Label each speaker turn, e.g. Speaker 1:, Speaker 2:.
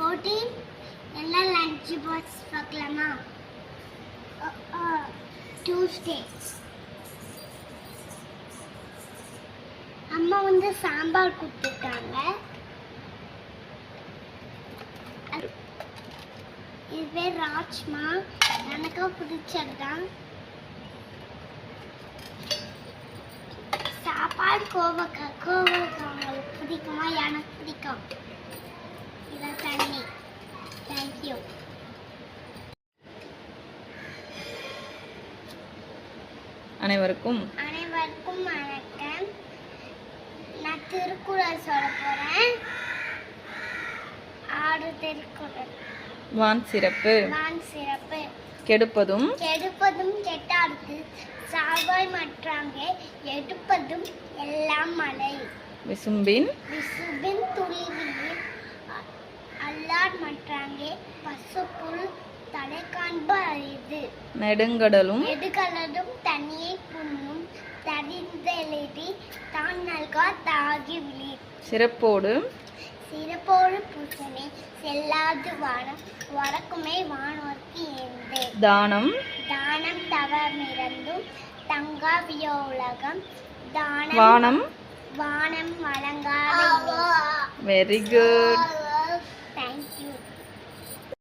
Speaker 1: 14 எல்லாம் lunch box பார்க்கலாமா? Tuesday அம்மா வந்து சாம்பார் கொடுத்துருக்காங்க. இது பேர் ராஜ்மா, எனக்கு பிடிச்சதுதான். சாப்பாடு கோவக்காய் உங்களுக்கு பிடிக்குமா? எனக்கு பிடிக்கும். இதான் தண்ணி. தேங்க்யூ.
Speaker 2: அனைவருக்கும்
Speaker 1: வணக்கம். நான் திருக்குறள் சொல்ல போறேன். 6 திருக்குறள்.
Speaker 2: வான் சிறப்பு கெடுப்பதும்
Speaker 1: கெட்டார்க்கு சாவாய் மற்றாங்கே எடுப்பதும் எல்லாம் மலை.
Speaker 2: விசும்பின்
Speaker 1: துளிவியில் அல்லார் மற்றாங்கே பசுப்புல் தலை காண்ப அரிது.
Speaker 2: நெடுங்கடலும்
Speaker 1: தனியை புண்ணும் தரிந்தெழுதி தான் நல்கா தாகி விழி.
Speaker 2: சிறப்போடு
Speaker 1: பூசனை செல்லாது வானம் வடக்குமே வானோர்க்கு ஏந்து.
Speaker 2: தானம்
Speaker 1: தவமிறந்தும் தங்காவிய உலகம்
Speaker 2: வானம்
Speaker 1: வழங்காத.
Speaker 2: Very good.